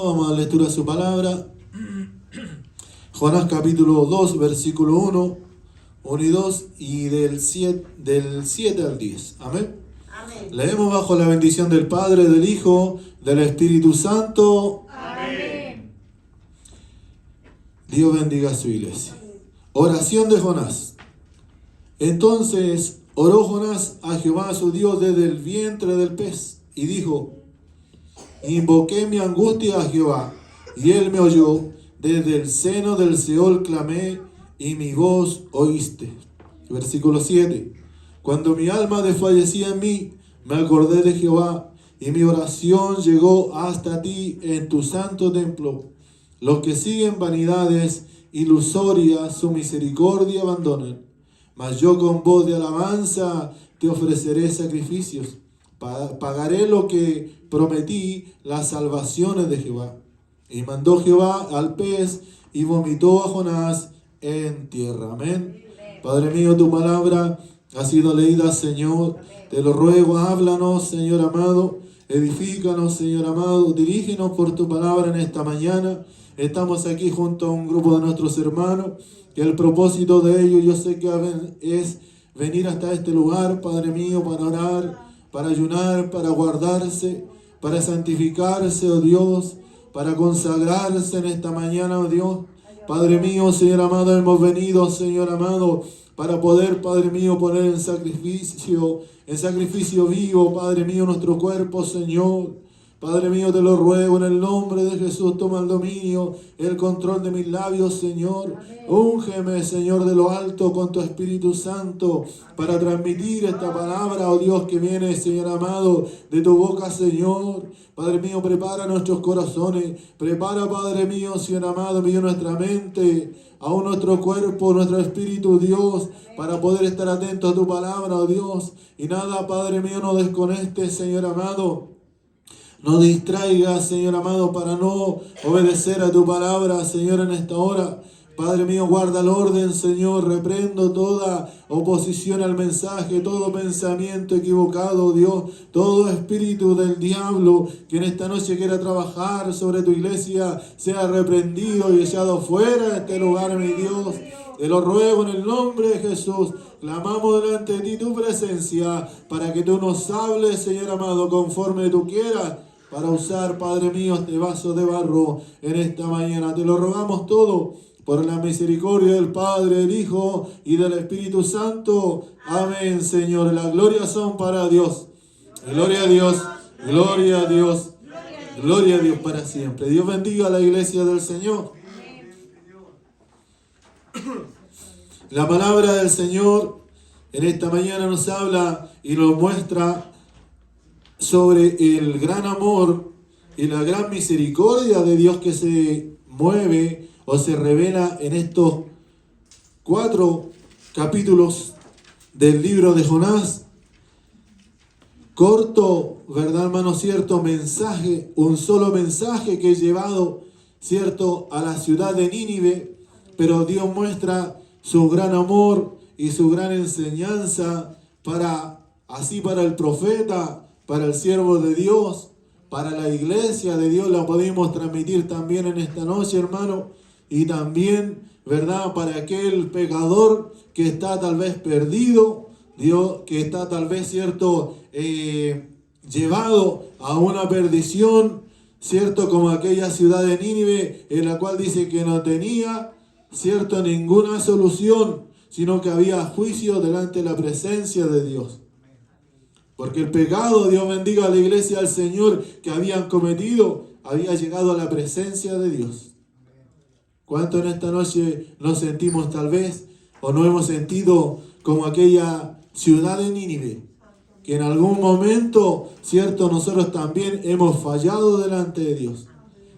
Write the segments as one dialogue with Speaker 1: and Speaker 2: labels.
Speaker 1: Vamos a la lectura de su palabra. Jonás capítulo 2, versículo 1 y 2 y del 7 al 10. Amén.
Speaker 2: Amén.
Speaker 1: Leemos bajo la bendición del Padre, del Hijo, del Espíritu Santo.
Speaker 2: Amén.
Speaker 1: Dios bendiga a su iglesia. Oración de Jonás. Entonces oró Jonás a Jehová su Dios desde el vientre del pez y dijo: Invoqué mi angustia a Jehová, y él me oyó. Desde el seno del Seol clamé, y mi voz oíste. Versículo 7. Cuando mi alma desfallecía en mí, me acordé de Jehová, y mi oración llegó hasta ti en tu santo templo. Los que siguen vanidades ilusorias, su misericordia abandonan. Mas yo con voz de alabanza te ofreceré sacrificios. Pagaré lo que prometí, las salvaciones de Jehová. Y mandó Jehová al pez y vomitó a Jonás en tierra. Amén. Padre mío, tu palabra ha sido leída, Señor. Te lo ruego, háblanos, Señor amado. Edifícanos, Señor amado. Dirígenos por tu palabra en esta mañana. Estamos aquí junto a un grupo de nuestros hermanos, que el propósito de ellos yo sé que es venir hasta este lugar, Padre mío, para orar, para ayunar, para guardarse, para santificarse, oh Dios, para consagrarse en esta mañana, oh Dios. Padre mío, Señor amado, hemos venido, Señor amado, para poder, Padre mío, poner en sacrificio vivo, Padre mío, nuestro cuerpo, Señor. Padre mío, te lo ruego en el nombre de Jesús, toma el dominio, el control de mis labios, Señor. Úngeme, Señor, de lo alto con tu Espíritu Santo para transmitir esta palabra, oh Dios, que viene, Señor amado, de tu boca, Señor. Padre mío, prepara nuestros corazones, prepara, Padre mío, Señor amado, mío, nuestra mente, aún nuestro cuerpo, nuestro espíritu, Dios, para poder estar atentos a tu palabra, oh Dios. Y nada, Padre mío, nos desconecte, Señor amado. No distraigas, Señor amado, para no obedecer a tu palabra, Señor, en esta hora. Padre mío, guarda el orden, Señor. Reprendo toda oposición al mensaje, todo pensamiento equivocado, Dios. Todo espíritu del diablo que en esta noche quiera trabajar sobre tu iglesia, sea reprendido y echado fuera de este lugar, mi Dios. Te lo ruego en el nombre de Jesús. Clamamos delante de ti tu presencia para que tú nos hables, Señor amado, conforme tú quieras, para usar, Padre mío, este vaso de barro en esta mañana. Te lo rogamos todo por la misericordia del Padre, del Hijo y del Espíritu Santo. Amén, Señor. Las glorias son para Dios. Gloria a Dios, gloria a Dios, gloria a Dios para siempre. Dios bendiga a la iglesia del Señor. La palabra del Señor en esta mañana nos habla y nos muestra sobre el gran amor y la gran misericordia de Dios que se mueve o se revela en estos 4 capítulos del libro de Jonás. Corto, ¿verdad, hermano? Cierto mensaje, un solo mensaje que es llevado, cierto, a la ciudad de Nínive, pero Dios muestra su gran amor y su gran enseñanza para el profeta, para el siervo de Dios, para la iglesia de Dios. La podemos transmitir también en esta noche, hermano, y también, ¿verdad?, para aquel pecador que está tal vez perdido, Dios, que está tal vez, cierto, llevado a una perdición, cierto, como aquella ciudad de Nínive, en la cual dice que no tenía, cierto, ninguna solución, sino que había juicio delante de la presencia de Dios. Porque el pecado, Dios bendiga a la iglesia del Señor, que habían cometido, había llegado a la presencia de Dios. ¿Cuánto en esta noche nos sentimos tal vez, o no hemos sentido como aquella ciudad de Nínive? Que en algún momento, cierto, nosotros también hemos fallado delante de Dios.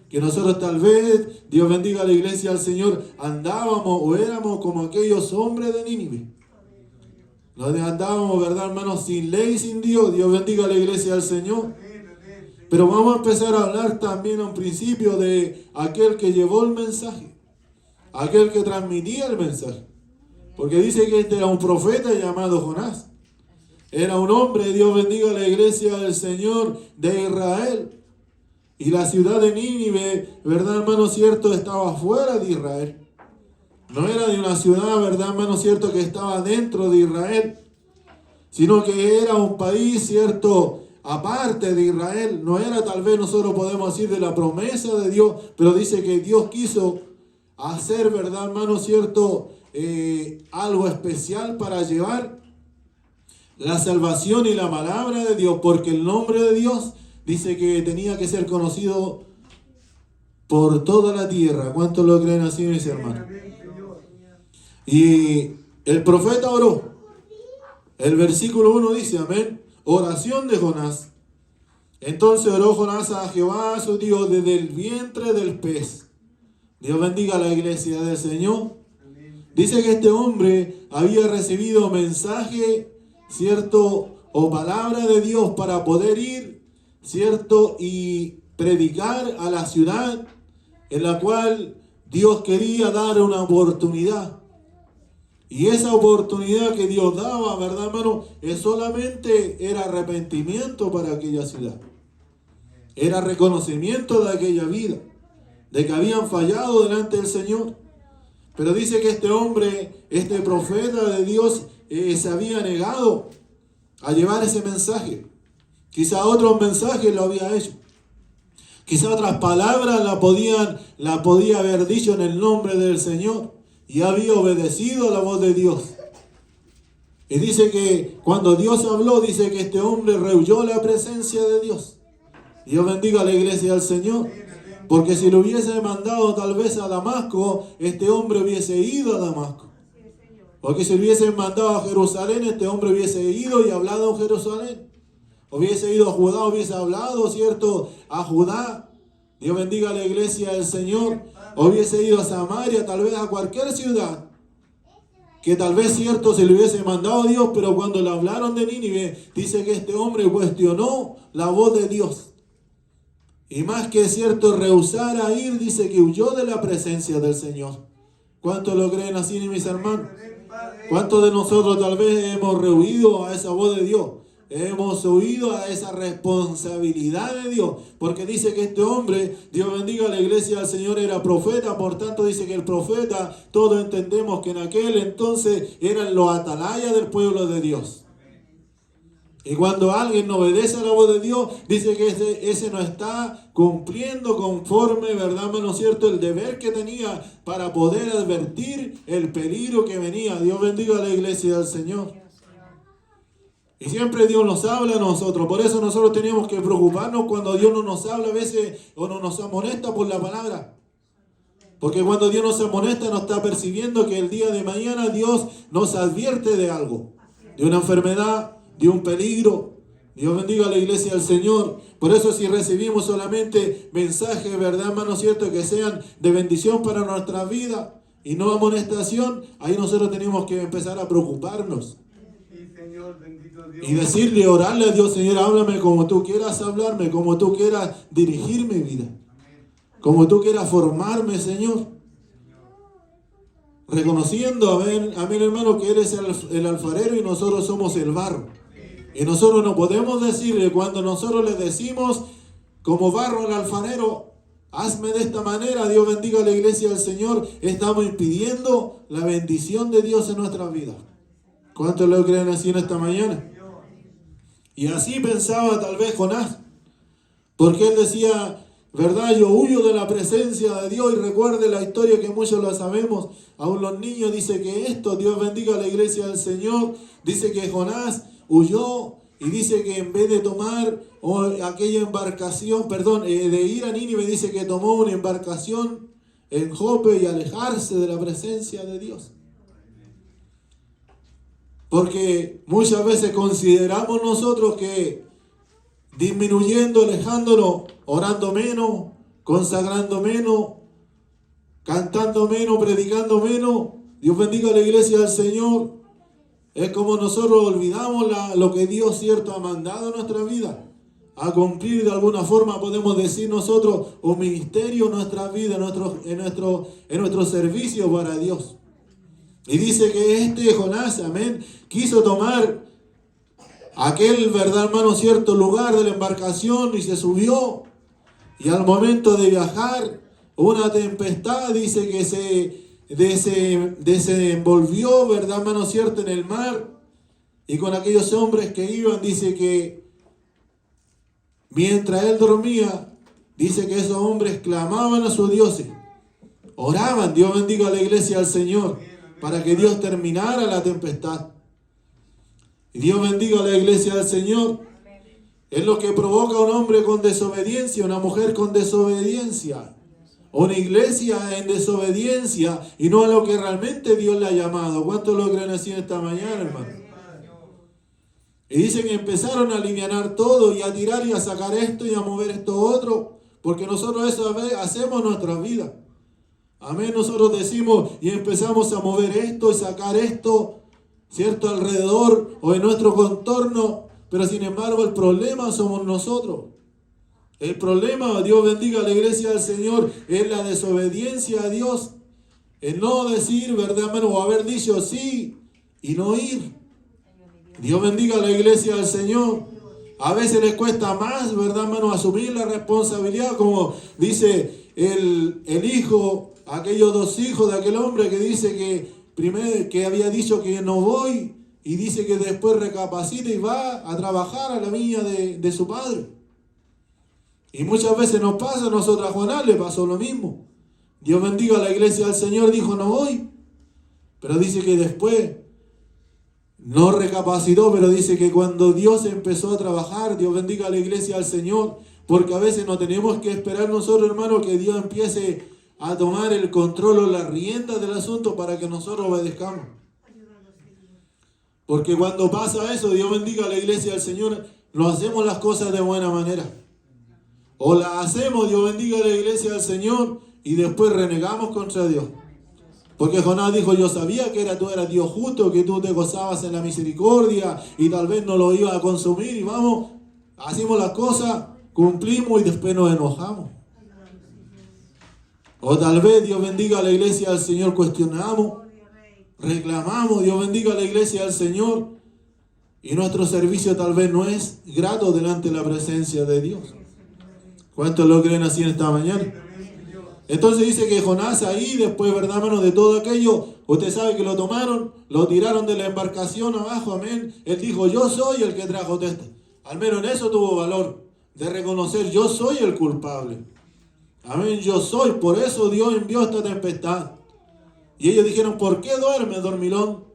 Speaker 1: Que nosotros tal vez, Dios bendiga a la iglesia del Señor, andábamos o éramos como aquellos hombres de Nínive. Nos andábamos, ¿verdad, hermanos? Sin ley, sin Dios. Dios bendiga a la iglesia del Señor. Pero vamos a empezar a hablar también a un principio de aquel que llevó el mensaje. Aquel que transmitía el mensaje. Porque dice que este era un profeta llamado Jonás. Era un hombre, Dios bendiga a la iglesia del Señor de Israel. Y la ciudad de Nínive, ¿verdad, hermano cierto?, estaba fuera de Israel. No era de una ciudad, ¿verdad, hermano cierto?, que estaba dentro de Israel, sino que era un país, cierto, aparte de Israel. No era, tal vez nosotros podemos decir, de la promesa de Dios, pero dice que Dios quiso hacer, ¿verdad, hermano cierto?, algo especial para llevar la salvación y la palabra de Dios, porque el nombre de Dios dice que tenía que ser conocido por toda la tierra. ¿Cuántos lo creen así, mis hermanos? Y el profeta oró. El versículo 1 dice, amén, oración de Jonás. Entonces oró Jonás a Jehová su Dios desde el vientre del pez. Dios bendiga a la iglesia del Señor. Dice que este hombre había recibido mensaje, cierto, o palabra de Dios para poder ir, cierto, y predicar a la ciudad en la cual Dios quería dar una oportunidad. Y esa oportunidad que Dios daba, ¿verdad, hermano?, solamente era arrepentimiento para aquella ciudad. Era reconocimiento de aquella vida, de que habían fallado delante del Señor. Pero dice que este hombre, este profeta de Dios, se había negado a llevar ese mensaje. Quizá otros mensajes lo había hecho. Quizá otras palabras la podía haber dicho en el nombre del Señor. Y había obedecido a la voz de Dios. Y dice que cuando Dios habló, dice que este hombre rehuyó la presencia de Dios. Dios bendiga a la iglesia del Señor. Porque si lo hubiese mandado tal vez a Damasco, este hombre hubiese ido a Damasco. Porque si lo hubiese mandado a Jerusalén, este hombre hubiese ido y hablado en Jerusalén. Hubiese ido a Judá, hubiese hablado, ¿cierto?, a Judá. Dios bendiga a la iglesia del Señor. Hubiese ido a Samaria, tal vez a cualquier ciudad, que tal vez, cierto, se le hubiese mandado a Dios, pero cuando le hablaron de Nínive, dice que este hombre cuestionó la voz de Dios. Y más que, cierto, rehusar a ir, dice que huyó de la presencia del Señor. ¿Cuántos lo creen así, mis hermanos? ¿Cuántos de nosotros tal vez hemos rehuido a esa voz de Dios? Hemos huido a esa responsabilidad de Dios, porque dice que este hombre, Dios bendiga a la iglesia del Señor, era profeta. Por tanto dice que el profeta, todos entendemos que en aquel entonces eran los atalayas del pueblo de Dios. Y cuando alguien no obedece a la voz de Dios, dice que ese no está cumpliendo conforme, ¿verdad, hermano cierto?, el deber que tenía para poder advertir el peligro que venía. Dios bendiga a la iglesia del Señor. Y siempre Dios nos habla a nosotros. Por eso nosotros tenemos que preocuparnos cuando Dios no nos habla a veces o no nos amonesta por la palabra. Porque cuando Dios nos amonesta, nos está percibiendo que el día de mañana Dios nos advierte de algo. De una enfermedad, de un peligro. Dios bendiga a la iglesia del Señor. Por eso si recibimos solamente mensajes, ¿verdad, hermano cierto?, que sean de bendición para nuestra vida y no amonestación, ahí nosotros tenemos que empezar a preocuparnos. Y decirle, orarle a Dios, Señor, háblame como tú quieras hablarme, como tú quieras dirigir mi vida, como tú quieras formarme, Señor. Reconociendo, amén, hermano, que Él es el alfarero y nosotros somos el barro. Y nosotros no podemos decirle, cuando nosotros le decimos como barro al alfarero, hazme de esta manera, Dios bendiga a la iglesia del Señor, estamos impidiendo la bendición de Dios en nuestra vida. ¿Cuántos lo creen así en esta mañana? Y así pensaba tal vez Jonás, porque él decía, ¿verdad? Yo huyo de la presencia de Dios. Y recuerde la historia que muchos la sabemos, aún los niños, dice que esto, Dios bendiga a la iglesia del Señor, dice que Jonás huyó y dice que en vez de tomar aquella embarcación, de ir a Nínive, dice que tomó una embarcación en Jope y alejarse de la presencia de Dios. Porque muchas veces consideramos nosotros que disminuyendo, alejándonos, orando menos, consagrando menos, cantando menos, predicando menos, Dios bendiga a la iglesia del Señor, es como nosotros olvidamos lo que Dios, cierto, ha mandado en nuestra vida. A cumplir de alguna forma, podemos decir nosotros, un ministerio en nuestra vida, en nuestro servicio para Dios. Y dice que Jonás, amén, quiso tomar aquel, verdad, hermano, cierto lugar de la embarcación y se subió. Y al momento de viajar, una tempestad dice que se desenvolvió, ¿verdad, hermano cierto?, en el mar. Y con aquellos hombres que iban, dice que mientras él dormía, dice que esos hombres clamaban a sus dioses. Oraban, Dios bendiga a la iglesia al Señor, para que Dios terminara la tempestad. Y Dios bendiga a la iglesia del Señor. Es lo que provoca un hombre con desobediencia, una mujer con desobediencia, una iglesia en desobediencia y no a lo que realmente Dios le ha llamado. ¿Cuántos lo creen así esta mañana, hermano? Y dicen que empezaron a alivianar todo y a tirar y a sacar esto y a mover esto otro, porque nosotros eso hacemos nuestra vida. Amén, nosotros decimos y empezamos a mover esto y sacar esto, ¿cierto?, alrededor o en nuestro contorno, pero sin embargo el problema somos nosotros. El problema, Dios bendiga a la iglesia del Señor, es la desobediencia a Dios, el no decir, ¿verdad, hermano?, o haber dicho sí y no ir. Dios bendiga a la iglesia del Señor. A veces les cuesta más, ¿verdad, hermano?, asumir la responsabilidad, como dice el hijo, aquellos dos hijos de aquel hombre que dice que primero que había dicho que no voy y dice que después recapacita y va a trabajar a la viña de su padre. Y muchas veces nos pasa, a nosotros a Jonás le pasó lo mismo. Dios bendiga a la iglesia del Señor, dijo no voy, pero dice que después no recapacitó, pero dice que cuando Dios empezó a trabajar, Dios bendiga a la iglesia del Señor, porque a veces no tenemos que esperar nosotros, hermano, que Dios empiece a tomar el control o las riendas del asunto para que nosotros obedezcamos. Porque cuando pasa eso, Dios bendiga a la iglesia del Señor, no hacemos las cosas de buena manera. O las hacemos, Dios bendiga a la iglesia del Señor, y después renegamos contra Dios. Porque Jonás dijo, yo sabía que tú eras Dios justo, que tú te gozabas en la misericordia, y tal vez no lo ibas a consumir, y vamos, hacemos las cosas, cumplimos y después nos enojamos. O tal vez, Dios bendiga a la iglesia del Señor, cuestionamos, reclamamos, Dios bendiga a la iglesia del Señor, y nuestro servicio tal vez no es grato delante de la presencia de Dios. ¿Cuántos lo creen así en esta mañana? Entonces dice que Jonás ahí, después, ¿verdad, hermano?, de todo aquello, usted sabe que lo tomaron, lo tiraron de la embarcación abajo, amén. Él dijo, yo soy el que trajo esto. Al menos en eso tuvo valor, de reconocer, yo soy el culpable. Amén, yo soy, por eso Dios envió esta tempestad. Y ellos dijeron, ¿por qué duermes, dormilón?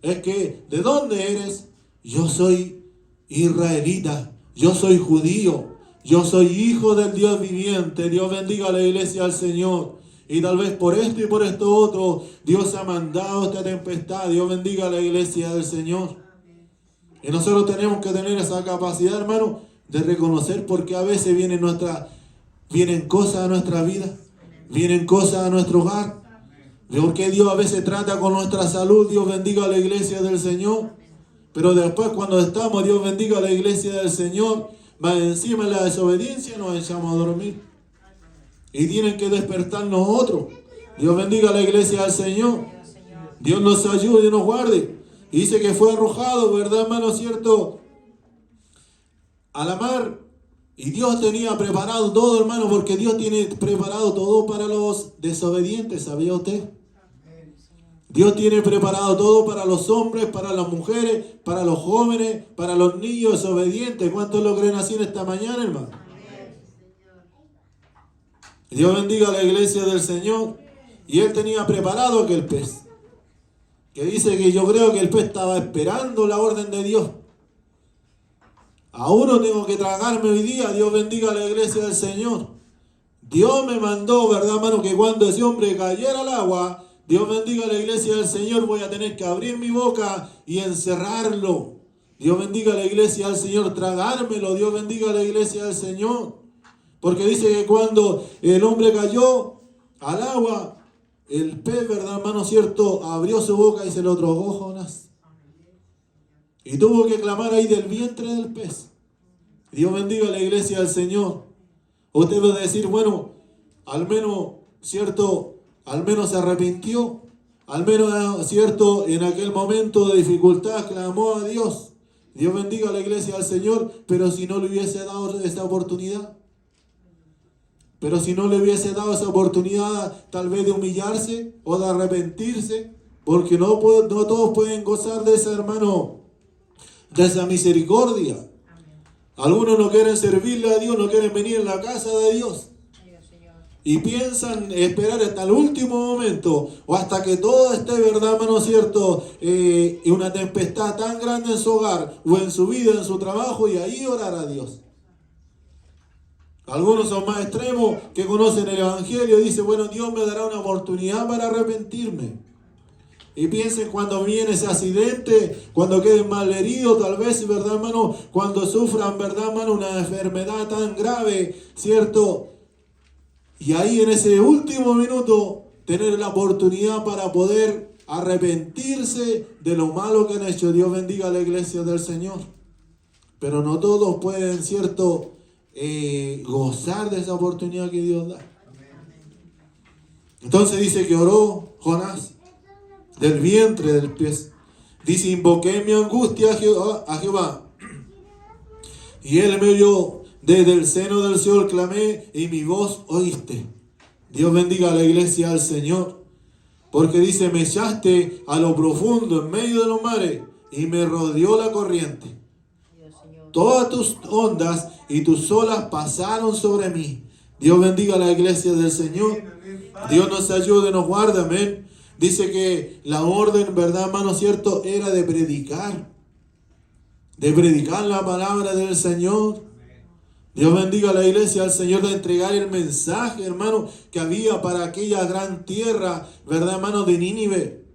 Speaker 1: Es que, ¿de dónde eres? Yo soy israelita, yo soy judío, yo soy hijo del Dios viviente. Dios bendiga a la iglesia del Señor. Y tal vez por esto y por esto otro, Dios ha mandado esta tempestad. Dios bendiga a la iglesia del Señor. Y nosotros tenemos que tener esa capacidad, hermano, de reconocer porque a veces vienen cosas a nuestra vida, vienen cosas a nuestro hogar. Porque Dios a veces trata con nuestra salud. Dios bendiga a la iglesia del Señor. Pero después cuando estamos, Dios bendiga a la iglesia del Señor, más encima de la desobediencia nos echamos a dormir. Y tienen que despertarnos otros. Dios bendiga a la iglesia del Señor. Dios nos ayude y nos guarde. Y dice que fue arrojado, ¿verdad, hermano, cierto?, a la mar. Y Dios tenía preparado todo, hermano, porque Dios tiene preparado todo para los desobedientes, ¿sabía usted? Dios tiene preparado todo para los hombres, para las mujeres, para los jóvenes, para los niños desobedientes. ¿Cuántos lo creen así en esta mañana, hermano? Dios bendiga a la iglesia del Señor. Y Él tenía preparado aquel pez. Que dice que yo creo que el pez estaba esperando la orden de Dios. Aún no tengo que tragarme hoy día. Dios bendiga a la iglesia del Señor. Dios me mandó, ¿verdad, hermano?, que cuando ese hombre cayera al agua, Dios bendiga a la iglesia del Señor, voy a tener que abrir mi boca y encerrarlo. Dios bendiga a la iglesia del Señor, tragármelo. Dios bendiga a la iglesia del Señor. Porque dice que cuando el hombre cayó al agua, el pez, ¿verdad, hermano, cierto?, abrió su boca y se lo tragó Jonás. Y tuvo que clamar ahí del vientre del pez. Dios bendiga a la iglesia del Señor. Usted va a decir, bueno, al menos, cierto, al menos se arrepintió, al menos, cierto, en aquel momento de dificultad clamó a Dios. Dios bendiga a la iglesia del Señor, pero si no le hubiese dado esta oportunidad. Pero si no le hubiese dado esa oportunidad tal vez de humillarse o de arrepentirse, porque no todos pueden gozar de esa, hermano, de esa misericordia. Algunos no quieren servirle a Dios, no quieren venir a la casa de Dios. Y piensan esperar hasta el último momento o hasta que todo esté, ¿verdad, hermano, cierto? Y una tempestad tan grande en su hogar o en su vida, en su trabajo, y ahí orar a Dios. Algunos son más extremos que conocen el Evangelio y dicen, bueno, Dios me dará una oportunidad para arrepentirme. Y piensen cuando viene ese accidente, cuando queden malheridos, tal vez, ¿verdad, hermano? Cuando sufran, ¿verdad, hermano? Una enfermedad tan grave, ¿cierto? Y ahí en ese último minuto tener la oportunidad para poder arrepentirse de lo malo que han hecho. Dios bendiga a la iglesia del Señor. Pero no todos pueden, ¿cierto?, gozar de esa oportunidad que Dios da. Entonces dice que oró Jonás del vientre del pez. Dice, invoqué mi angustia a Jehová, y él me oyó. Desde el seno del Seol clamé y mi voz oíste. Dios bendiga a la iglesia del Señor. Porque dice, me echaste a lo profundo en medio de los mares y me rodeó la corriente. Todas tus ondas y tus olas pasaron sobre mí. Dios bendiga a la iglesia del Señor. Dios nos ayude, nos guarde, amén. Dice que la orden, ¿verdad, hermano, cierto? Era de predicar la palabra del Señor. Dios bendiga a la iglesia del Señor, de entregar el mensaje, hermano, que había para aquella gran tierra, ¿verdad, hermano, de Nínive?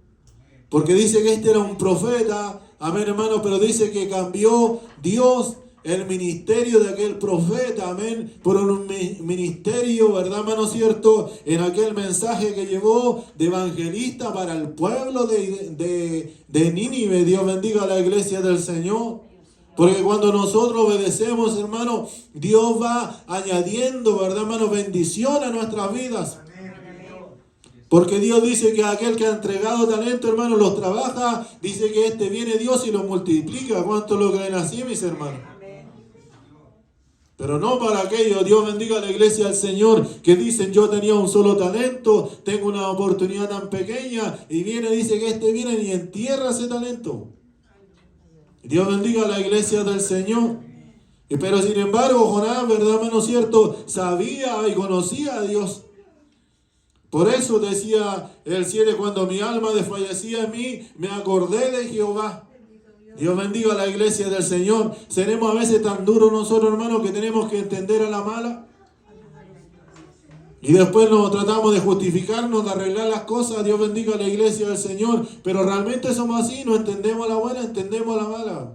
Speaker 1: Porque dice que este era un profeta, amén, hermano, pero dice que cambió Dios el ministerio de aquel profeta, amén, por un ministerio, ¿verdad, hermano, cierto? En aquel mensaje que llevó de evangelista para el pueblo de Nínive. Dios bendiga a la iglesia del Señor. Porque cuando nosotros obedecemos, hermano, Dios va añadiendo, ¿verdad, hermano?, bendición a nuestras vidas. Porque Dios dice que aquel que ha entregado talento, hermano, los trabaja. Dice que viene Dios y los multiplica. ¿Cuánto lo creen así, mis hermanos? Pero no para aquellos, Dios bendiga a la iglesia del Señor, que dicen, yo tenía un solo talento, tengo una oportunidad tan pequeña, y dice que viene y entierra ese talento. Dios bendiga a la iglesia del Señor. Pero sin embargo, Jonás, ¿verdad, hermano, cierto?, sabía y conocía a Dios. Por eso decía el 7, cuando mi alma desfallecía en mí, me acordé de Jehová. Dios bendiga a la iglesia del Señor. Seremos a veces tan duros nosotros, hermanos, que tenemos que entender a la mala. Y después nos tratamos de justificarnos, de arreglar las cosas. Dios bendiga a la iglesia del Señor. Pero realmente somos así, no entendemos la buena, entendemos la mala.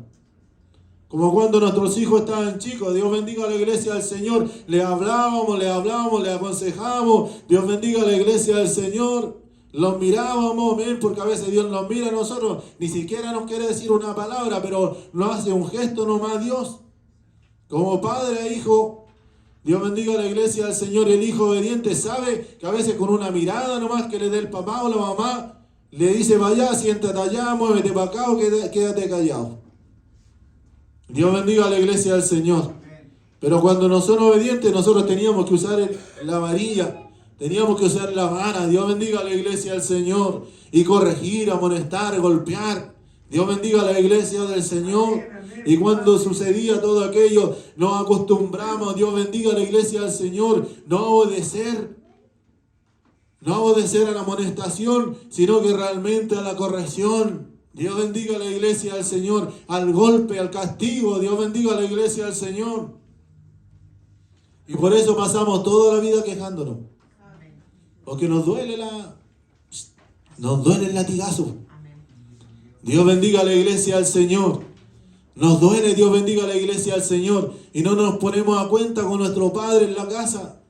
Speaker 1: Como cuando nuestros hijos estaban chicos, Dios bendiga a la iglesia del Señor. Le hablábamos, le aconsejábamos. Dios bendiga a la iglesia del Señor. Los mirábamos, amén, porque a veces Dios nos mira a nosotros. Ni siquiera nos quiere decir una palabra, pero nos hace un gesto nomás Dios. Como padre e hijo. Dios bendiga a la iglesia del Señor. El hijo obediente sabe que a veces con una mirada nomás que le dé el papá o la mamá, le dice, vaya, siéntate allá, muévete para acá o quédate callado. Dios bendiga a la iglesia del Señor. Pero cuando no son obedientes, nosotros teníamos que usar la varilla, teníamos que usar la vara. Dios bendiga a la iglesia del Señor. Y corregir, amonestar, golpear. Dios bendiga a la iglesia del Señor. Y cuando sucedía todo aquello, nos acostumbramos, Dios bendiga a la iglesia del Señor, no obedecer a la amonestación, sino que realmente a la corrección. Dios bendiga a la iglesia del Señor, al golpe, al castigo. Dios bendiga a la iglesia del Señor. Y por eso pasamos toda la vida quejándonos. Porque nos duele el latigazo. Dios bendiga a la iglesia del Señor. Nos duele, Dios bendiga a la iglesia del Señor. Y no nos ponemos a cuenta con nuestro Padre en la casa.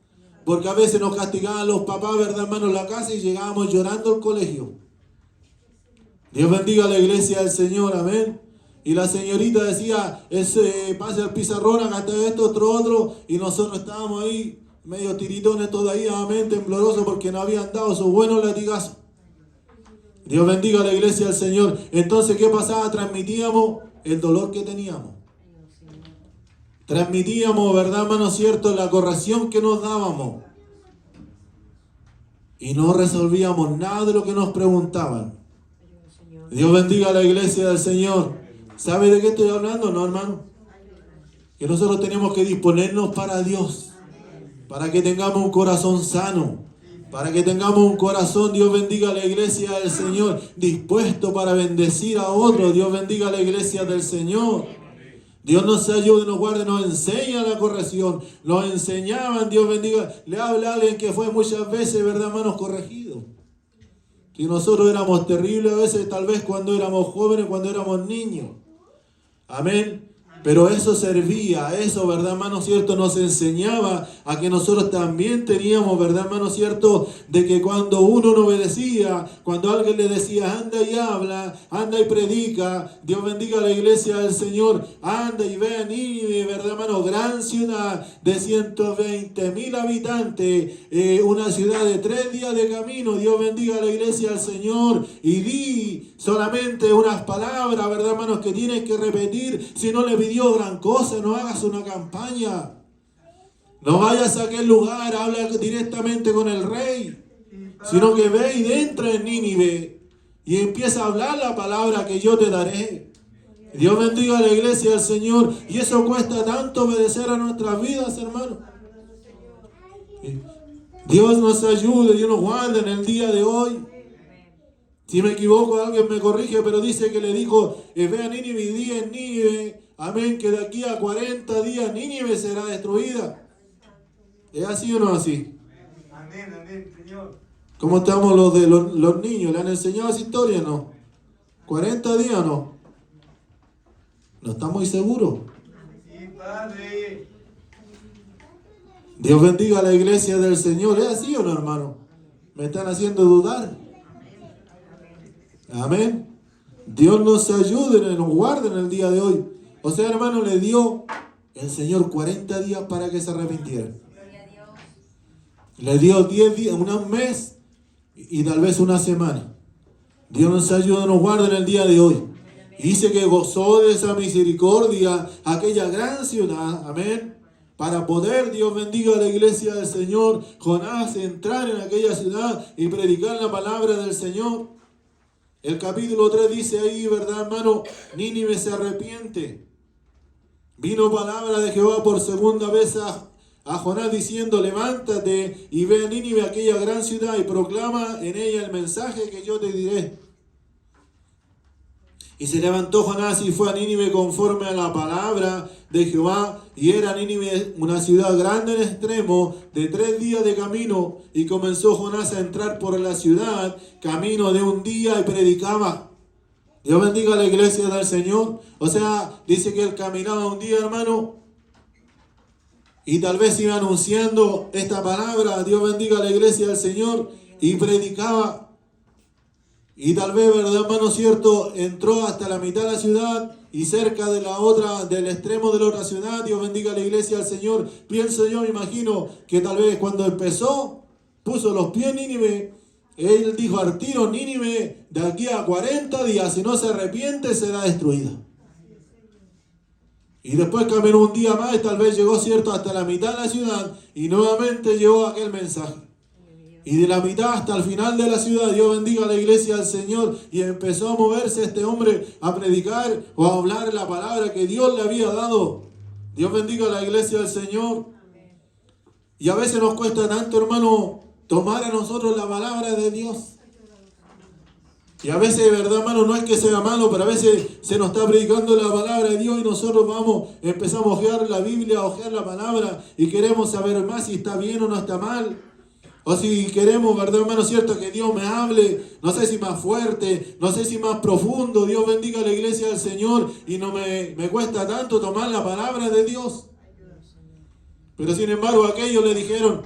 Speaker 1: Porque a veces nos castigaban los papás, ¿verdad, hermano?, en la casa y llegábamos llorando al colegio. Dios bendiga a la iglesia del Señor, amén. Y la señorita decía, pase al pizarrón, acá está esto, otro. Y nosotros estábamos ahí, medio tiritones todavía, amén, temblorosos, porque no habían dado sus buenos latigazos. Dios bendiga a la iglesia del Señor. Entonces, ¿qué pasaba? Transmitíamos el dolor que teníamos. Transmitíamos, ¿verdad, hermano, cierto?, la corrección que nos dábamos. y no resolvíamos nada de lo que nos preguntaban. Dios bendiga a la iglesia del Señor. ¿Sabe de qué estoy hablando, no, hermano? Que nosotros tenemos que disponernos para Dios, para que tengamos un corazón sano, para que tengamos un corazón, Dios bendiga a la iglesia del Señor, dispuesto para bendecir a otros. Dios bendiga a la iglesia del Señor. Dios nos ayude, nos guarde, nos enseña la corrección. Nos enseñaban, Dios bendiga. Le habla a alguien que fue muchas veces, ¿verdad, hermanos? Corregido. Que nosotros éramos terribles a veces, tal vez cuando éramos jóvenes, cuando éramos niños. Amén. Pero eso servía, eso, ¿verdad, hermano cierto? Nos enseñaba a que nosotros también teníamos, ¿verdad, hermano cierto? De que cuando uno no obedecía, cuando alguien le decía, anda y habla, anda y predica, Dios bendiga a la iglesia del Señor, anda y ve a Nínive, ¿verdad, hermano? Gran ciudad de 120,000 habitantes, una ciudad de 3 días de camino. Dios bendiga a la iglesia del Señor, y di solamente unas palabras, ¿verdad, hermanos? Que tienes que repetir. Si no le pidió gran cosa, no hagas una campaña. No vayas a aquel lugar, habla directamente con el rey, sino que ve y entra en Nínive y empieza a hablar la palabra que yo te daré. Dios bendiga a la iglesia del Señor. Y eso cuesta tanto, obedecer a nuestras vidas, hermano. Dios nos ayude, Dios nos guarde en el día de hoy. Si me equivoco, alguien me corrige, pero dice que le dijo, ve a Nínive y di en Nínive, amén, que de aquí a 40 días Nínive será destruida. ¿Es así o no así?
Speaker 2: Amén, amén, Señor.
Speaker 1: ¿Cómo estamos los de los niños? ¿Le han enseñado esa historia? No. ¿40 días no? No está muy seguro.
Speaker 2: Sí, Padre.
Speaker 1: Dios bendiga a la iglesia del Señor. ¿Es así o no, hermano? Me están haciendo dudar. Amén. Dios nos ayude, nos guarde en el día de hoy. O sea, hermano, le dio el Señor 40 días para que se arrepintieran. Le dio 10 días, un mes y tal vez una semana. Dios nos ayude, nos guarde en el día de hoy. Y dice que gozó de esa misericordia aquella gran ciudad. Amén. Para poder, Dios bendiga a la iglesia del Señor, Jonás entrar en aquella ciudad y predicar la palabra del Señor. El capítulo 3 dice ahí, ¿verdad, hermano? Nínive se arrepiente. Vino palabra de Jehová por segunda vez a Jonás diciendo, levántate y ve a Nínive, aquella gran ciudad, y proclama en ella el mensaje que yo te diré. Y se levantó Jonás y fue a Nínive conforme a la palabra de Jehová. Y era Nínive una ciudad grande en extremo, de 3 días de camino. Y comenzó Jonás a entrar por la ciudad, camino de un día, y predicaba. Dios bendiga a la iglesia del Señor. O sea, dice que él caminaba un día, hermano, y tal vez iba anunciando esta palabra. Dios bendiga a la iglesia del Señor. Y predicaba. Y tal vez, ¿verdad, hermano cierto? Entró hasta la mitad de la ciudad y cerca de la otra, del extremo de la otra ciudad. Dios bendiga a la iglesia del Señor. Pienso yo, me imagino que tal vez cuando empezó, puso los pies en Nínive. Él dijo al tiro, Nínive de aquí a 40 días, si no se arrepiente, será destruida. Y después caminó un día más y tal vez llegó, cierto, hasta la mitad de la ciudad y nuevamente llegó aquel mensaje. Y de la mitad hasta el final de la ciudad, Dios bendiga a la iglesia del Señor. Y empezó a moverse este hombre a predicar o a hablar la palabra que Dios le había dado. Dios bendiga a la iglesia del Señor. Y a veces nos cuesta tanto, hermano, tomar a nosotros la palabra de Dios. Y a veces, verdad, hermano, no es que sea malo, pero a veces se nos está predicando la palabra de Dios y nosotros empezamos a ojear la Biblia, a ojear la palabra y queremos saber más si está bien o no está mal. O si queremos, verdad, hermano, cierto, que Dios me hable, no sé si más fuerte, no sé si más profundo. Dios bendiga a la iglesia del Señor y no me cuesta tanto tomar la palabra de Dios. Pero sin embargo, aquellos le dijeron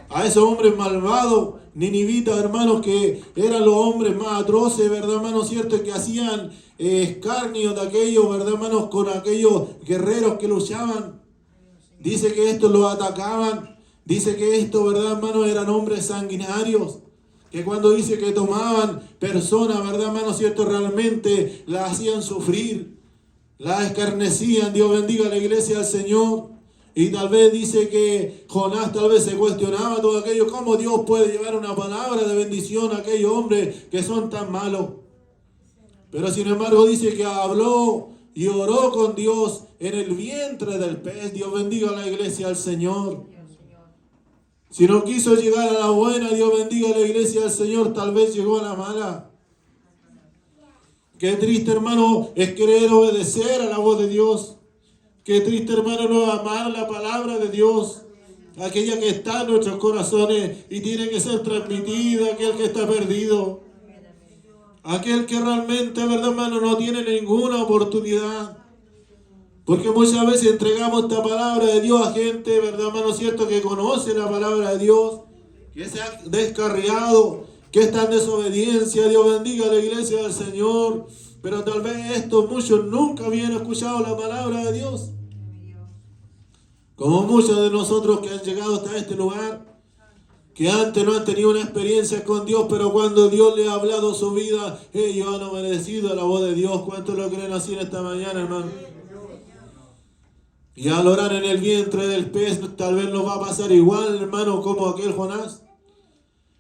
Speaker 1: a esos hombres malvados, ninivitas, hermanos, que eran los hombres más atroces, verdad, hermano, cierto, que hacían escarnio de aquellos, verdad, hermanos, con aquellos guerreros que luchaban. Dice que estos los atacaban. Dice que estos, verdad, hermano, eran hombres sanguinarios. Que cuando dice que tomaban personas, verdad, hermano, cierto, realmente la hacían sufrir. La escarnecían. Dios bendiga a la iglesia del Señor. Y tal vez dice que Jonás tal vez se cuestionaba todo aquello. ¿Cómo Dios puede llevar una palabra de bendición a aquellos hombres que son tan malos? Pero sin embargo dice que habló y oró con Dios en el vientre del pez. Dios bendiga a la iglesia al Señor. Si no quiso llegar a la buena, Dios bendiga a la iglesia al Señor, tal vez llegó a la mala. Qué triste, hermano, es querer obedecer a la voz de Dios. Qué triste, hermano, no amar la palabra de Dios, aquella que está en nuestros corazones y tiene que ser transmitida a aquel que está perdido. Aquel que realmente, verdad, hermano, no tiene ninguna oportunidad. Porque muchas veces entregamos esta palabra de Dios a gente, verdad, hermano, cierto, que conoce la palabra de Dios, que se ha descarriado, que está en desobediencia. Dios bendiga a la iglesia del Señor. Pero tal vez estos muchos nunca habían escuchado la palabra de Dios. Como muchos de nosotros que han llegado hasta este lugar, que antes no han tenido una experiencia con Dios, pero cuando Dios les ha hablado su vida, ellos han obedecido a la voz de Dios. ¿Cuántos lo creen así en esta mañana, hermano? Y al orar en el vientre del pez, tal vez nos va a pasar igual, hermano, como aquel Jonás.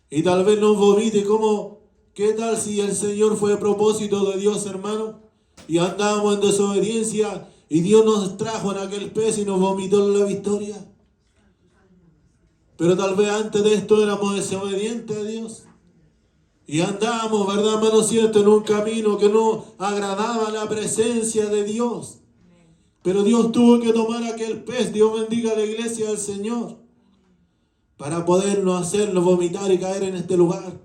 Speaker 1: Y tal vez nos vomite como, ¿qué tal si el Señor fue propósito de Dios, hermano? Y andábamos en desobediencia y Dios nos trajo en aquel pez y nos vomitó la victoria. Pero tal vez antes de esto éramos desobedientes a Dios. Y andábamos, ¿verdad, hermano, cierto, en un camino que no agradaba la presencia de Dios. Pero Dios tuvo que tomar aquel pez, Dios bendiga a la iglesia del Señor, para podernos hacernos vomitar y caer en este lugar.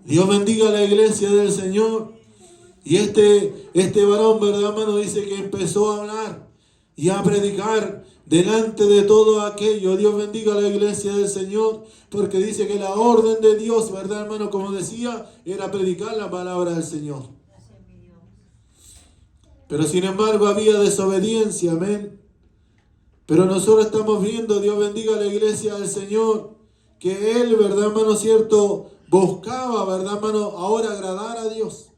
Speaker 1: Dios bendiga a la iglesia del Señor. Y este varón, ¿verdad, hermano? Dice que empezó a hablar y a predicar delante de todo aquello. Dios bendiga a la iglesia del Señor, porque dice que la orden de Dios, ¿verdad, hermano? Como decía, era predicar la palabra del Señor. Pero sin embargo había desobediencia, amén. Pero nosotros estamos viendo, Dios bendiga a la iglesia del Señor, que Él, ¿verdad, hermano, cierto, buscaba, ¿verdad, hermano, ahora agradar a Dios.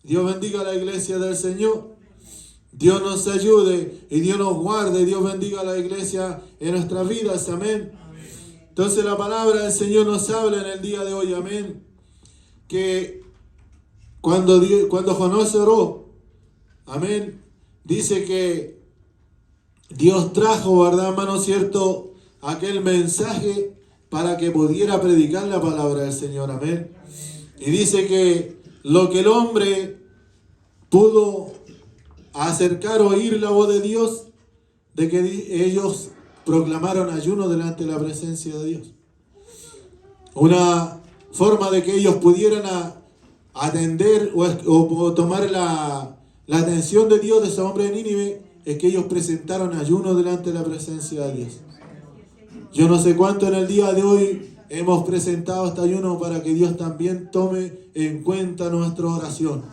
Speaker 1: Dios bendiga a la iglesia del Señor. Dios nos ayude y Dios nos guarde. Dios bendiga a la iglesia en nuestras vidas, amén. Entonces la palabra del Señor nos habla en el día de hoy, amén. Que cuando Jonás oró, amén, dice que Dios trajo, ¿verdad, hermano, cierto, aquel mensaje para que pudiera predicar la palabra del Señor, amén. Y dice que lo que el hombre pudo acercar o oír la voz de Dios, de que ellos proclamaron ayuno delante de la presencia de Dios. Una forma de que ellos pudieran atender o tomar la atención de Dios de ese hombre de Nínive es que ellos presentaron ayuno delante de la presencia de Dios. Yo no sé cuánto en el día de hoy hemos presentado este ayuno para que Dios también tome en cuenta nuestra oración.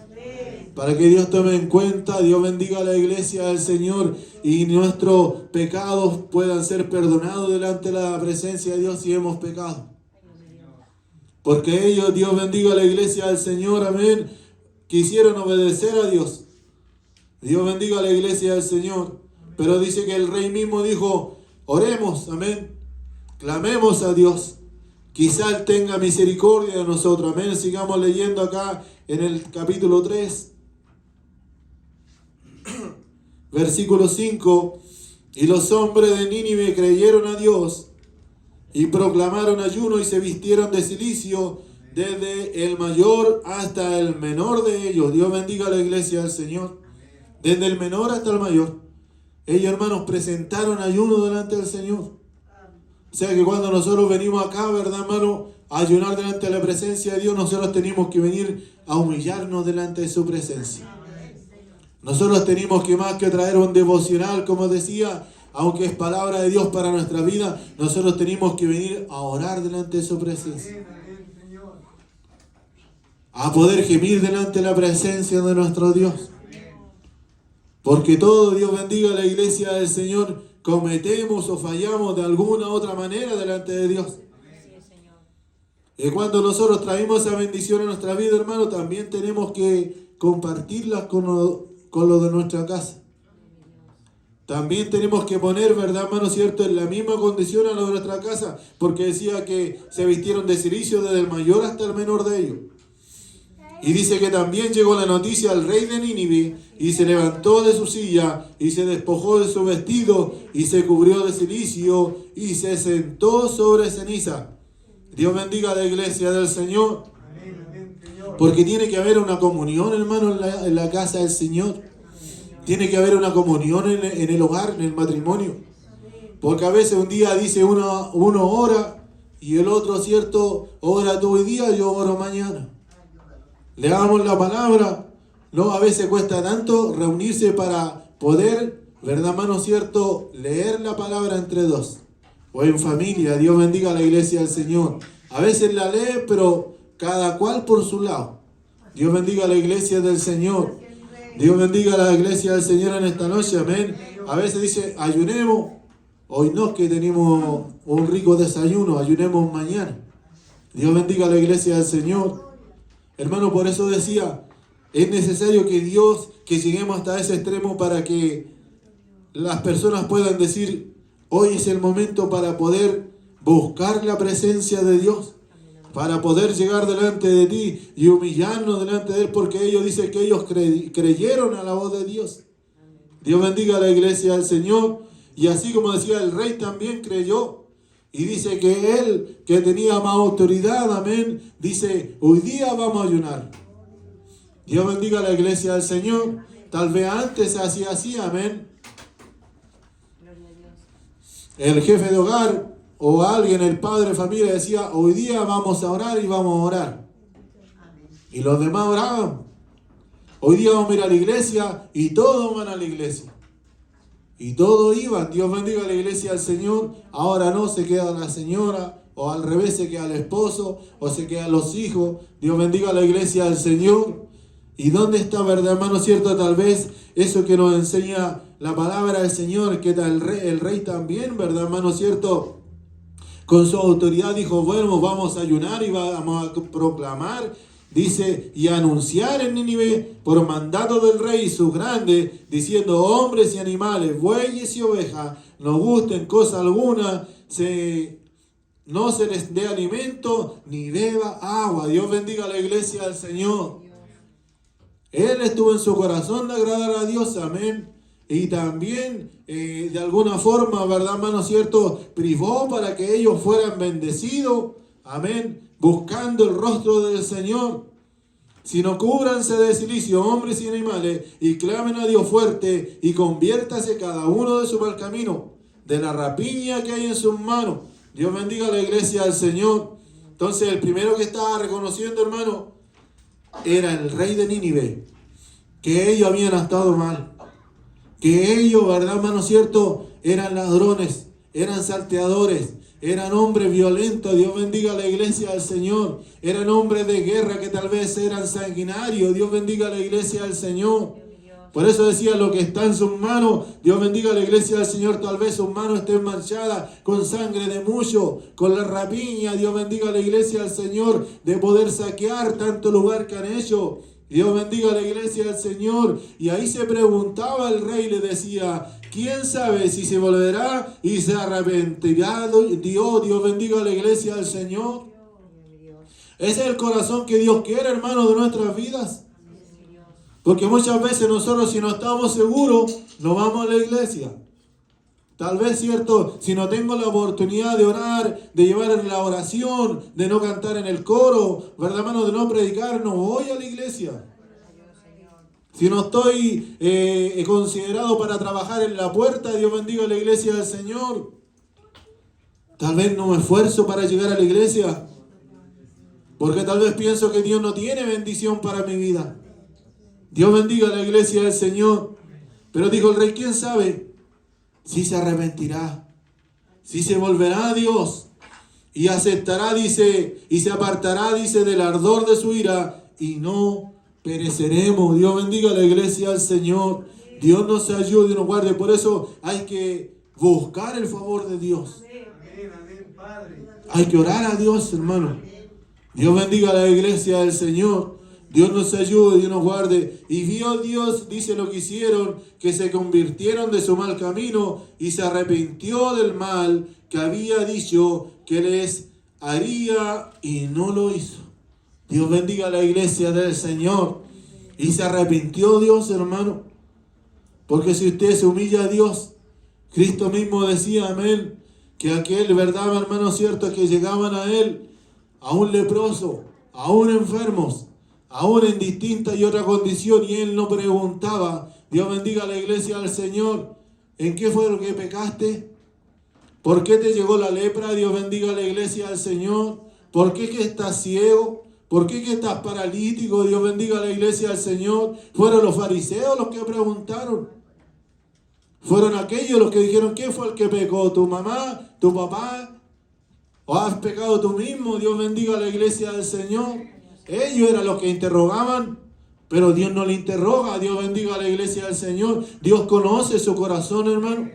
Speaker 1: Para que Dios tome en cuenta, Dios bendiga a la iglesia del Señor y nuestros pecados puedan ser perdonados delante de la presencia de Dios si hemos pecado. Porque ellos, Dios bendiga a la iglesia del Señor, amén, quisieron obedecer a Dios. Dios bendiga a la iglesia del Señor. Pero dice que el rey mismo dijo, oremos, amén, clamemos a Dios. Quizá Él tenga misericordia de nosotros, amén. Sigamos leyendo acá en el capítulo 3. Versículo 5. Y los hombres de Nínive creyeron a Dios y proclamaron ayuno y se vistieron de cilicio desde el mayor hasta el menor de ellos. Dios bendiga a la iglesia del Señor. Desde el menor hasta el mayor. Ellos, hermanos, presentaron ayuno delante del Señor. O sea que cuando nosotros venimos acá, ¿verdad, hermano?, a ayunar delante de la presencia de Dios, nosotros tenemos que venir a humillarnos delante de su presencia. Nosotros tenemos que más que traer un devocional, como decía, aunque es palabra de Dios para nuestra vida, nosotros tenemos que venir a orar delante de su presencia. A poder gemir delante de la presencia de nuestro Dios. Porque todo, Dios bendiga a la iglesia del Señor, cometemos o fallamos de alguna u otra manera delante de Dios. Y cuando nosotros traemos esa bendición a nuestra vida, hermano, también tenemos que compartirla con lo de nuestra casa. También tenemos que poner, ¿verdad, hermano cierto?, en la misma condición a la de nuestra casa, porque decía que se vistieron de cilicio desde el mayor hasta el menor de ellos. Y dice que también llegó la noticia al rey de Nínive, y se levantó de su silla, y se despojó de su vestido, y se cubrió de cilicio, y se sentó sobre ceniza. Dios bendiga a la iglesia del Señor.
Speaker 2: Amén, amén, Señor.
Speaker 1: Porque tiene que haber una comunión, hermano, en la casa del Señor. Tiene que haber una comunión en el hogar, en el matrimonio. Porque a veces un día dice uno ora y el otro, cierto, ora tú hoy día, yo oro mañana. Le damos la palabra. No, a veces cuesta tanto reunirse para poder, ¿verdad, hermano cierto?, leer la palabra entre dos. O en familia. Dios bendiga a la iglesia del Señor. A veces la lee, pero cada cual por su lado. Dios bendiga a la iglesia del Señor. Dios bendiga a la iglesia del Señor en esta noche, amén. A veces dice, ayunemos. Hoy no, que tenemos un rico desayuno, ayunemos mañana. Dios bendiga a la iglesia del Señor. Hermano, por eso decía, es necesario que lleguemos hasta ese extremo para que las personas puedan decir, hoy es el momento para poder buscar la presencia de Dios. Para poder llegar delante de ti y humillarnos delante de Él, porque ellos dicen que ellos creyeron a la voz de Dios. Dios bendiga a la iglesia del Señor. Y así como decía, el rey también creyó. Y dice que él, que tenía más autoridad, amén, dice, hoy día vamos a ayunar. Dios bendiga a la iglesia del Señor. Tal vez antes se hacía así, amén. El jefe de hogar o alguien, el padre de familia, decía, hoy día vamos a orar y vamos a orar. Y los demás oraban. Hoy día vamos a ir a la iglesia y todos van a la iglesia. Y todos iban. Dios bendiga a la iglesia del Señor. Ahora no, se queda la señora, o al revés se queda el esposo, o se quedan los hijos. Dios bendiga a la iglesia del Señor. ¿Y dónde está, verdad, hermano cierto? Tal vez eso que nos enseña la palabra del Señor, que el rey también, verdad, hermano cierto, con su autoridad dijo, bueno, vamos a ayunar y vamos a proclamar, dice, y anunciar en Nínive por mandato del rey y sus grandes, diciendo, hombres y animales, bueyes y ovejas, no gusten cosa alguna, no se les dé alimento, ni beba agua. Dios bendiga a la iglesia del Señor. Él estuvo en su corazón de agradar a Dios, amén. Y también, de alguna forma, ¿verdad, hermano cierto?, privó para que ellos fueran bendecidos, amén, buscando el rostro del Señor. Sino cúbranse de cilicio, hombres y animales, y clamen a Dios fuerte, y conviértase cada uno de su mal camino, de la rapiña que hay en sus manos. Dios bendiga a la iglesia del Señor. Entonces, el primero que estaba reconociendo, hermano, era el rey de Nínive, que ellos habían estado mal. Que ellos, ¿verdad, hermano cierto?, eran ladrones, eran salteadores, eran hombres violentos. Dios bendiga a la iglesia del Señor. Eran hombres de guerra que tal vez eran sanguinarios. Dios bendiga a la iglesia del Señor. Por eso decía, lo que está en sus manos, Dios bendiga a la iglesia del Señor, tal vez sus manos estén manchadas con sangre de mucho, con la rapiña. Dios bendiga a la iglesia del Señor, de poder saquear tanto lugar que han hecho. Dios bendiga a la iglesia del Señor. Y ahí se preguntaba el rey, le decía, ¿quién sabe si se volverá y se arrepentirá Dios bendiga a la iglesia del Señor? Ese es el corazón que Dios quiere, hermano, de nuestras vidas. Porque muchas veces nosotros, si no estamos seguros, no vamos a la iglesia. Tal vez, cierto, si no tengo la oportunidad de orar, de llevar la oración, de no cantar en el coro, ¿verdad, hermano?, de no predicar, no voy a la iglesia. Si no estoy considerado para trabajar en la puerta, Dios bendiga a la iglesia del Señor. Tal vez no me esfuerzo para llegar a la iglesia, porque tal vez pienso que Dios no tiene bendición para mi vida. Dios bendiga a la iglesia del Señor. Pero dijo el rey, ¿quién sabe si se arrepentirá? Si se volverá a Dios y aceptará, dice, y se apartará, dice, del ardor de su ira, y no pereceremos. Dios bendiga a la iglesia del Señor. Dios nos ayude y nos guarde. Por eso hay que buscar el favor de Dios.
Speaker 2: Amén, amén, Padre.
Speaker 1: Hay que orar a Dios, hermano. Dios bendiga a la iglesia del Señor. Dios nos ayude, Dios nos guarde. Y vio Dios, dice lo que hicieron, que se convirtieron de su mal camino y se arrepintió del mal que había dicho que les haría y no lo hizo. Dios bendiga a la iglesia del Señor. Y se arrepintió Dios, hermano. Porque si usted se humilla a Dios, Cristo mismo decía, amén, que aquel, verdad, hermano, cierto, que llegaban a Él, aún leproso, aún enfermos, aún en distinta y otra condición, y Él no preguntaba. Dios bendiga a la iglesia del Señor. ¿En qué fue lo que pecaste? ¿Por qué te llegó la lepra? Dios bendiga a la iglesia del Señor. ¿Por qué que estás ciego? ¿Por qué que estás paralítico? Dios bendiga a la iglesia del Señor. Fueron los fariseos los que preguntaron. Fueron aquellos los que dijeron, ¿quién fue el que pecó? ¿Tu mamá? ¿Tu papá? ¿O has pecado tú mismo? Dios bendiga a la iglesia del Señor. Ellos eran los que interrogaban, pero Dios no le interroga. Dios bendiga a la iglesia del Señor. Dios conoce su corazón, hermano.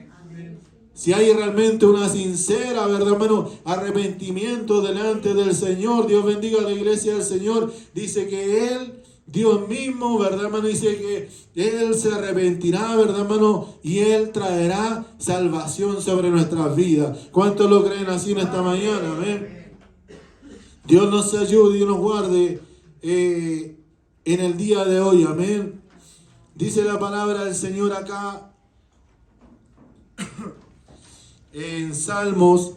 Speaker 1: Si hay realmente una sincera, verdad, hermano, arrepentimiento delante del Señor, Dios bendiga a la iglesia del Señor. Dice que Él, Dios mismo, verdad, hermano, dice que Él se arrepentirá, verdad, hermano, y Él traerá salvación sobre nuestras vidas. ¿Cuántos lo creen así en esta mañana? Amén. Dios nos ayude y nos guarde en el día de hoy. Amén. Dice la palabra del Señor acá en Salmos.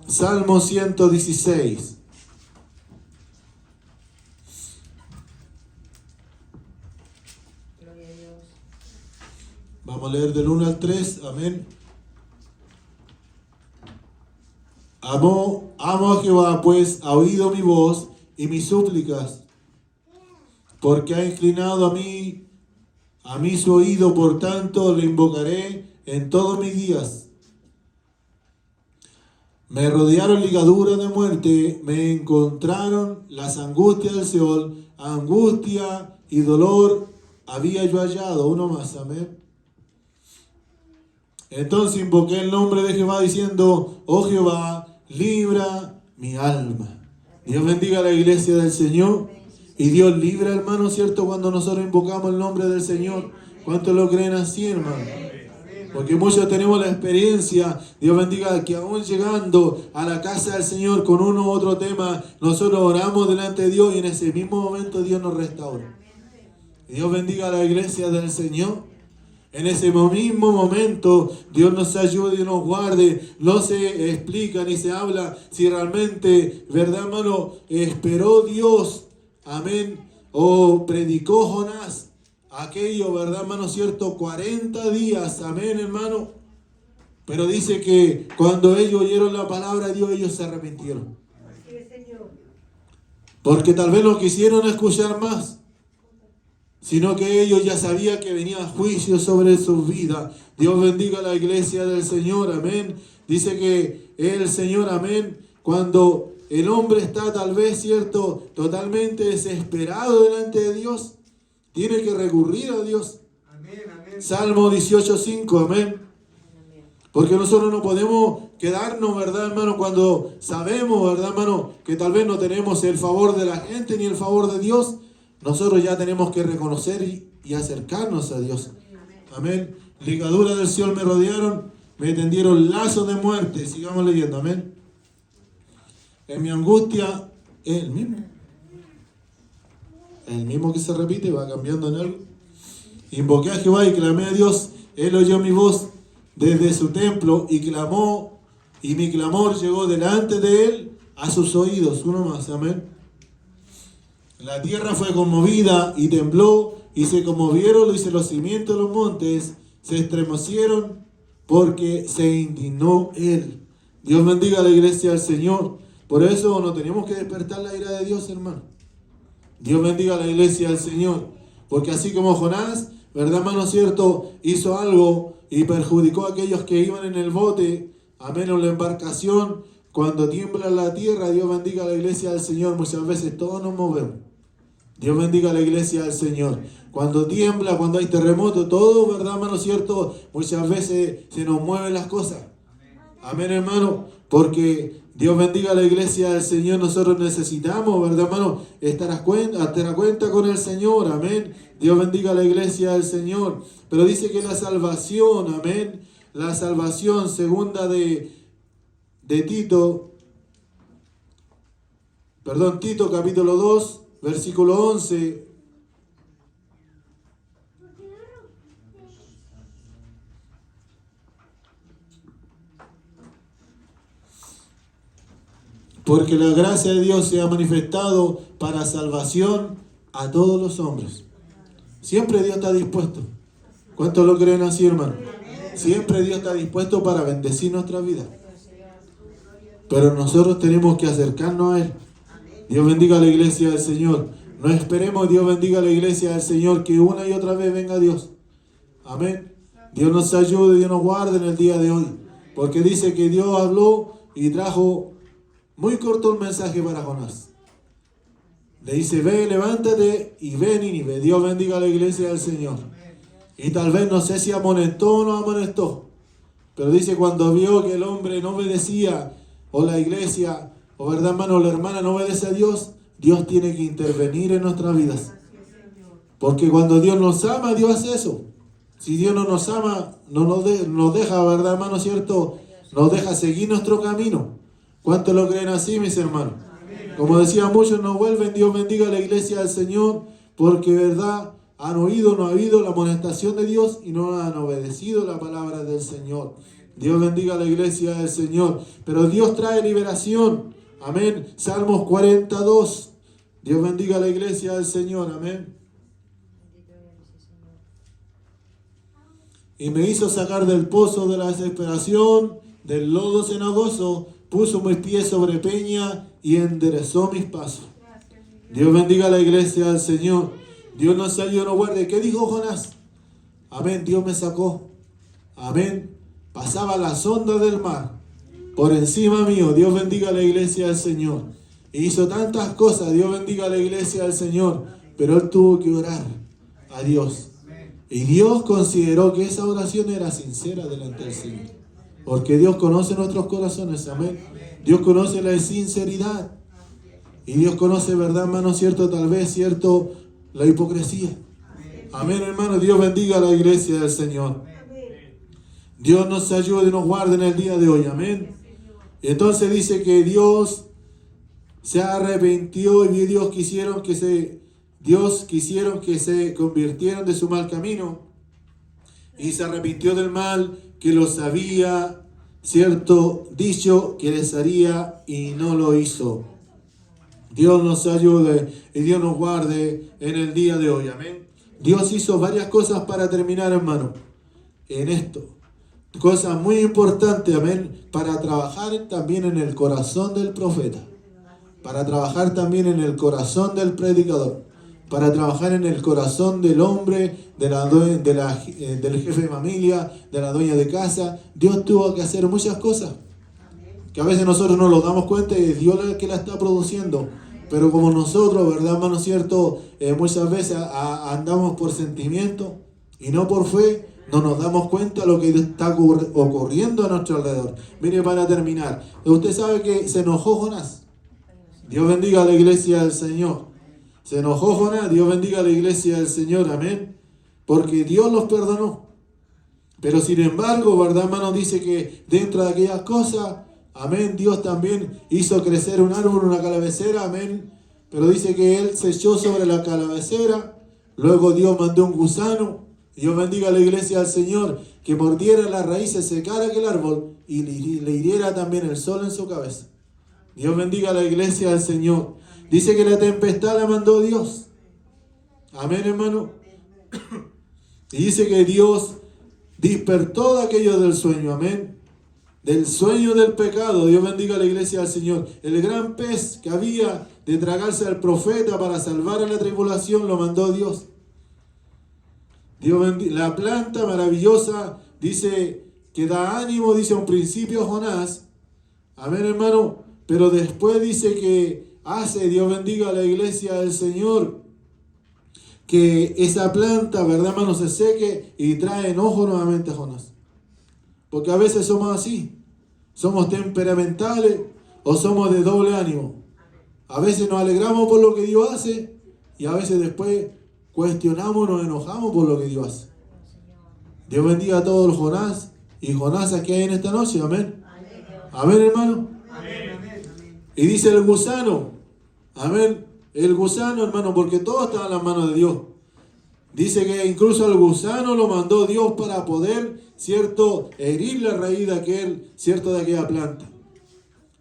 Speaker 1: Salmo 116. Vamos a leer del 1 al 3. Amén. Amo a Jehová, pues ha oído mi voz y mis súplicas, porque ha inclinado a mí su oído, por tanto le invocaré en todos mis días. Me rodearon ligaduras de muerte, me encontraron las angustias del Seol, angustia y dolor había yo hallado. Uno más, amén. Entonces invoqué el nombre de Jehová diciendo, oh Jehová, libra mi alma. Dios bendiga a la iglesia del Señor. Y Dios libra, hermano, ¿cierto? Cuando nosotros invocamos el nombre del Señor. ¿Cuántos lo creen así, hermano? Porque muchos tenemos la experiencia, Dios bendiga, que aún llegando a la casa del Señor con uno u otro tema, nosotros oramos delante de Dios y en ese mismo momento Dios nos restaura. Y Dios bendiga a la iglesia del Señor. En ese mismo momento Dios nos ayude y nos guarde. No se explica ni se habla si realmente, verdad, hermano, esperó Dios, amén, o predicó Jonás aquello, verdad, hermano, cierto, 40 días, amén, hermano. Pero dice que cuando ellos oyeron la palabra de Dios, ellos se arrepintieron. Porque tal vez no quisieron escuchar más, sino que ellos ya sabían que venía juicio sobre sus vidas. Dios bendiga a la iglesia del Señor, amén. Dice que el Señor, amén, cuando el hombre está tal vez, cierto, totalmente desesperado delante de Dios, tiene que recurrir a Dios.
Speaker 2: Amén, amén.
Speaker 1: Salmo 18:5, amén. Porque nosotros no podemos quedarnos, verdad, hermano, cuando sabemos, verdad, hermano, que tal vez no tenemos el favor de la gente ni el favor de Dios. Nosotros ya tenemos que reconocer y acercarnos a Dios. Amén. Ligaduras del Seol me rodearon, me tendieron lazos de muerte. Sigamos leyendo, amén. En mi angustia, el mismo que se repite, va cambiando en algo. Invoqué a Jehová y clamé a Dios. Él oyó mi voz desde su templo y clamó, y mi clamor llegó delante de él a sus oídos. Uno más, amén. La tierra fue conmovida y tembló, y se conmovieron los cimientos de los montes, se estremecieron porque se indignó él. Dios bendiga a la iglesia del Señor. Por eso no tenemos que despertar la ira de Dios, hermano. Dios bendiga a la iglesia del Señor. Porque así como Jonás, verdad, hermano, cierto, hizo algo y perjudicó a aquellos que iban en el bote, amén, en la embarcación, cuando tiembla la tierra, Dios bendiga a la iglesia del Señor, muchas veces todos nos movemos. Dios bendiga a la iglesia del Señor. Cuando tiembla, cuando hay terremoto, todo, ¿verdad, hermano? ¿Cierto? Muchas veces se nos mueven las cosas. Amén, hermano. Porque Dios bendiga a la iglesia del Señor. Nosotros necesitamos, ¿verdad, hermano? Estar a cuenta con el Señor. Amén. Dios bendiga a la iglesia del Señor. Pero dice que la salvación, amén. La salvación, segunda de Tito. Tito capítulo 2, versículo 11. Porque la gracia de Dios se ha manifestado para salvación a todos los hombres. Siempre Dios está dispuesto. ¿Cuántos lo creen así, hermano? Siempre Dios está dispuesto para bendecir nuestra vida. Pero nosotros tenemos que acercarnos a Él. Dios bendiga a la iglesia del Señor. No esperemos, Dios bendiga a la iglesia del Señor, que una y otra vez venga Dios. Amén. Dios nos ayude, Dios nos guarde en el día de hoy. Porque dice que Dios habló y trajo muy corto un mensaje para Jonás. Le dice, ve, levántate y ve Nínive. Dios bendiga a la iglesia del Señor. Y tal vez no sé si amonestó o no amonestó. Pero dice, cuando vio que el hombre no obedecía, o la iglesia, o verdad, hermano, o la hermana no obedece a Dios, Dios tiene que intervenir en nuestras vidas. Porque cuando Dios nos ama, Dios hace eso. Si Dios no nos ama, no nos deja, verdad, hermano, ¿cierto? Nos deja seguir nuestro camino. ¿Cuántos lo creen así, mis hermanos? Como decía, muchos no vuelven. Dios bendiga a la iglesia del Señor, porque verdad, han oído, no ha habido la amonestación de Dios y no han obedecido la palabra del Señor. Dios bendiga a la iglesia del Señor. Pero Dios trae liberación. Amén. Salmos 42. Dios bendiga a la iglesia del Señor. Amén. Y me hizo sacar del pozo de la desesperación, del lodo cenagoso, puso mis pies sobre peña y enderezó mis pasos. Dios bendiga a la iglesia del Señor. Dios nos ayude, nos guarde. ¿Qué dijo Jonás? Amén. Dios me sacó. Amén. Pasaba las ondas del mar por encima mío. Dios bendiga a la iglesia del Señor. E hizo tantas cosas. Dios bendiga a la iglesia del Señor. Pero él tuvo que orar a Dios. Y Dios consideró que esa oración era sincera delante del Señor. Porque Dios conoce nuestros corazones. Amén. Dios conoce la sinceridad. Y Dios conoce, verdad, hermano, cierto, tal vez, cierto, la hipocresía. Amén, hermano. Dios bendiga a la iglesia del Señor. Dios nos ayude y nos guarde en el día de hoy. Amén. Y entonces dice que Dios se arrepintió y Dios quisieron que se convirtieran de su mal camino. Y se arrepintió del mal que los había, cierto, dicho que les haría y no lo hizo. Dios nos ayude y Dios nos guarde en el día de hoy. Amén. Dios hizo varias cosas para terminar, hermano, en esto. Cosas muy importantes, amén, para trabajar también en el corazón del profeta. Para trabajar también en el corazón del predicador. Para trabajar en el corazón del hombre, del jefe de familia, de la dueña de casa. Dios tuvo que hacer muchas cosas que a veces nosotros no nos damos cuenta y es Dios el que la está produciendo. Pero como nosotros, ¿verdad, hermano, cierto? Muchas veces andamos por sentimiento y no por fe, no nos damos cuenta de lo que está ocurriendo a nuestro alrededor. Mire, para terminar, usted sabe que se enojó Jonás. Dios bendiga a la iglesia del Señor. Se enojó Jonás, Dios bendiga a la iglesia del Señor, amén. Porque Dios los perdonó. Pero sin embargo, verdad, hermano, dice que dentro de aquellas cosas, amén, Dios también hizo crecer un árbol, una calavecera, amén. Pero dice que él se echó sobre la calavecera, luego Dios mandó un gusano. Dios bendiga a la iglesia del Señor, que mordiera las raíces, secara aquel árbol y le hiriera también el sol en su cabeza. Dios bendiga a la iglesia del Señor. Dice que la tempestad la mandó Dios. Amén, hermano. Y dice que Dios despertó de aquello del sueño, amén. Del sueño del pecado. Dios bendiga a la iglesia del Señor. El gran pez que había de tragarse al profeta para salvar a la tribulación lo mandó Dios. Dios bendiga. La planta maravillosa, dice que da ánimo, dice a un principio Jonás. Amén, hermano. Pero después dice que hace, Dios bendiga a la iglesia del Señor. que esa planta, ¿verdad, hermano?, se seque y trae enojo nuevamente a Jonás. Porque a veces somos así. Somos temperamentales o somos de doble ánimo. A veces nos alegramos por lo que Dios hace y a veces después cuestionamos, nos enojamos por lo que Dios hace. Dios bendiga a todos los Jonás y Jonás aquí hay en esta noche. Amén. Amén, hermano. Y dice el gusano. Amén. El gusano, hermano, porque todo está en las manos de Dios. Dice que incluso al gusano lo mandó Dios para poder, cierto, herir la raíz de aquel, cierto, de aquella planta.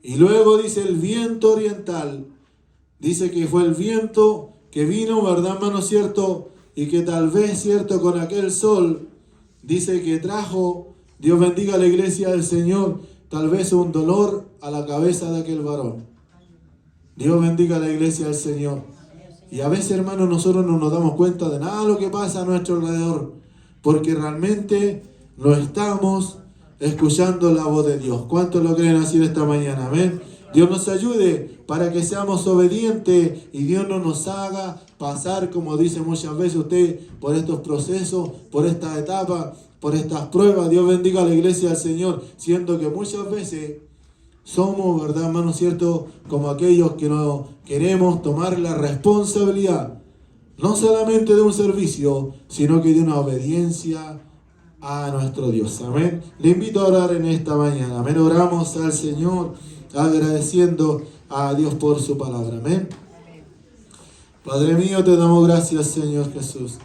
Speaker 1: Y luego dice el viento oriental. Dice que fue el viento que vino, ¿verdad, hermano, cierto? Y que tal vez, cierto, con aquel sol, dice que trajo, Dios bendiga a la iglesia del Señor, tal vez un dolor a la cabeza de aquel varón. Dios bendiga a la iglesia del Señor. Y a veces, hermanos, nosotros no nos damos cuenta de nada de lo que pasa a nuestro alrededor, porque realmente no estamos escuchando la voz de Dios. ¿Cuántos lo creen así en esta mañana? Amén. Dios nos ayude para que seamos obedientes y Dios no nos haga pasar, como dice muchas veces usted, por estos procesos, por estas etapas, por estas pruebas. Dios bendiga a la iglesia del Señor, siendo que muchas veces somos, ¿verdad, hermano, cierto?, como aquellos que no queremos tomar la responsabilidad, no solamente de un servicio, sino que de una obediencia a nuestro Dios. Amén. Le invito a orar en esta mañana. Amén. Oramos al Señor agradeciendo a Dios por su palabra. Amén. Padre mío, te damos gracias, Señor Jesús.